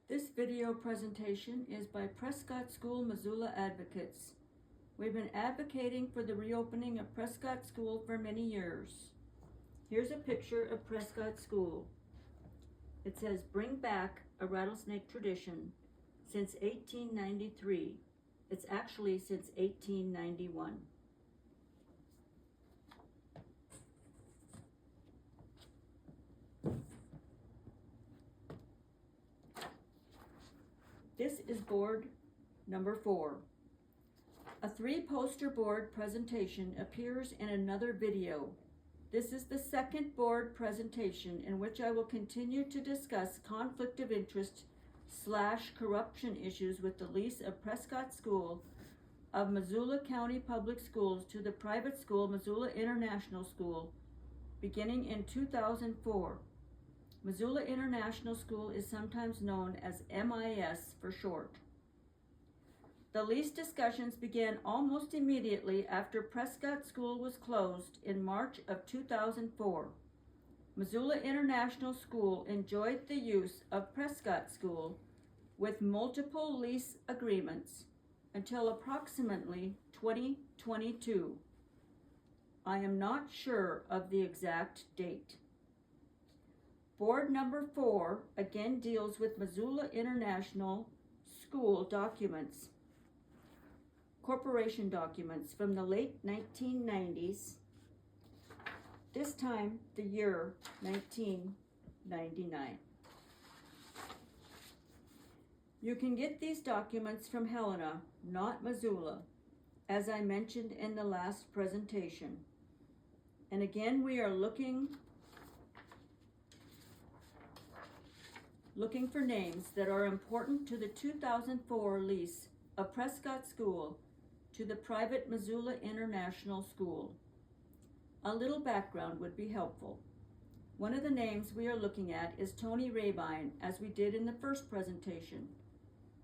This video presentation is by Prescott School, Missoula advocates. We've been advocating for the reopening of Prescott School for many years. Here's a picture of Prescott School. It says, "Bring back a rattlesnake tradition since 1893. It's actually since 1891. This is board number 4. A 3-poster board presentation appears in another video. This is the second board presentation in which I will continue to discuss conflict of interest / corruption issues with the lease of Prescott School of Missoula County Public Schools to the private school Missoula International School beginning in 2004. Missoula International School is sometimes known as MIS for short. The lease discussions began almost immediately after Prescott School was closed in March of 2004. Missoula International School enjoyed the use of Prescott School with multiple lease agreements until approximately 2022. I am not sure of the exact date. Board number 4 again deals with Missoula International School documents, corporation documents from the late 1990s, this time the year 1999. You can get these documents from Helena, not Missoula, as I mentioned in the last presentation. And again, we are looking for names that are important to the 2004 lease of Prescott School to the private Missoula International School. A little background would be helpful. One of the names we are looking at is Toni Rehbein, as we did in the first presentation.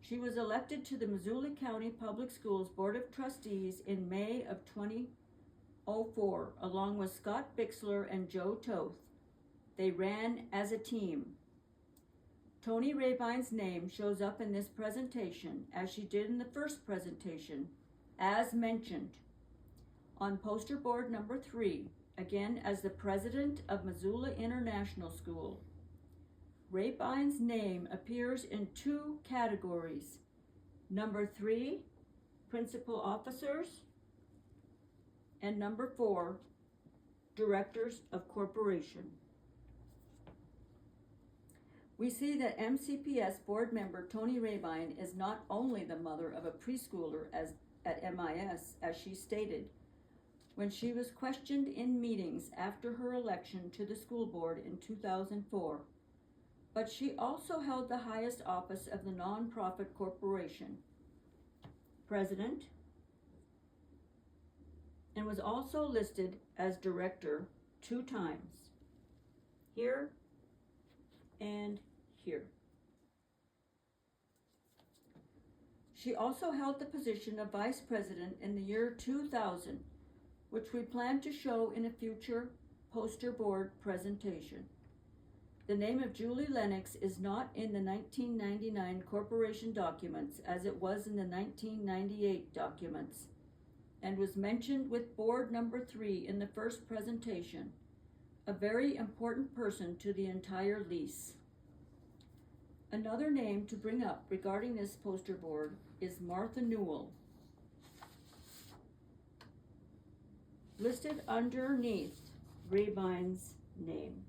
She was elected to the Missoula County Public Schools Board of Trustees in May of 2004, along with Scott Bixler and Joe Toth. They ran as a team. Toni Rehbein's name shows up in this presentation, as she did in the first presentation, as mentioned. On poster board number 3, again as the president of Missoula International School. Rehbein's name appears in 2 categories. Number 3, principal officers, and number 4, directors of corporation. We see that MCPS board member Toni Rehbein is not only the mother of a preschooler at MIS, as she stated when she was questioned in meetings after her election to the school board in 2004, but she also held the highest office of the nonprofit corporation, president, and was also listed as director 2 times, here and here. She also held the position of vice president in the year 2000, which we plan to show in a future poster board presentation. The name of Julie Lennox is not in the 1999 corporation documents as it was in the 1998 documents, and was mentioned with board number 3 in the first presentation, a very important person to the entire lease. Another name to bring up regarding this poster board is Martha Newell, listed underneath Rehbein's name.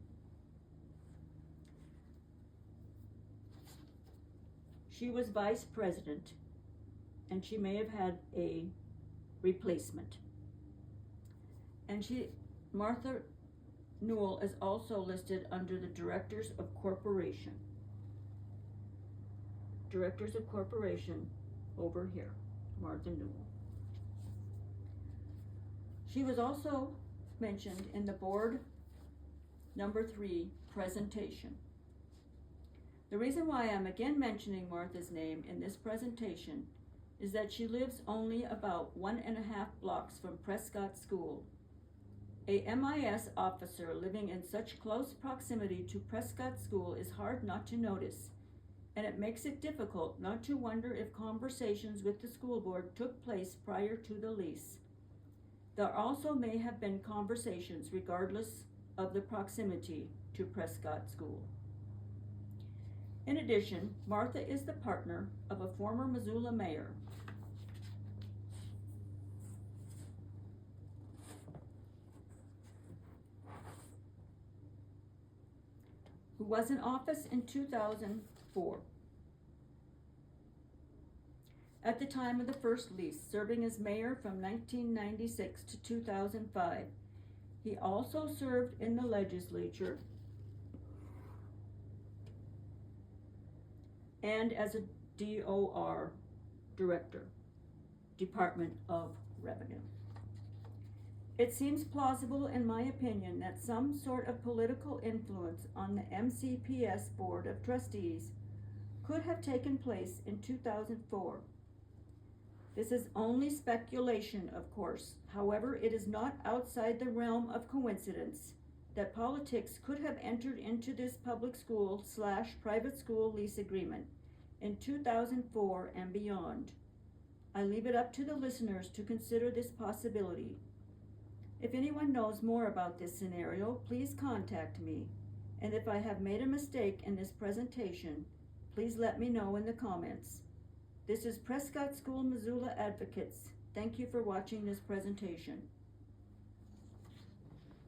She was vice president, and she may have had a replacement. And Martha Newell is also listed under the directors of corporation. Directors of corporation over here, Martha Newell. She was also mentioned in the board number 3 presentation. The reason why I'm again mentioning Martha's name in this presentation is that she lives only about 1.5 blocks from Prescott School. A MIS officer living in such close proximity to Prescott School is hard not to notice and it makes it difficult not to wonder if conversations with the school board took place prior to the lease. There also may have been conversations regardless of the proximity to Prescott School. In addition, Martha is the partner of a former Missoula mayor. Who was in office in 2004. At the time of the first lease, serving as mayor from 1996 to 2005. He also served in the legislature and as a DOR director, Department of Revenue. It seems plausible, in my opinion, that some sort of political influence on the MCPS Board of Trustees could have taken place in 2004. This is only speculation, of course. However, it is not outside the realm of coincidence that politics could have entered into this public school / private school lease agreement in 2004 and beyond. I leave it up to the listeners to consider this possibility. If anyone knows more about this scenario, please contact me. And if I have made a mistake in this presentation, please let me know in the comments. This is Prescott School Missoula Advocates. Thank you for watching this presentation.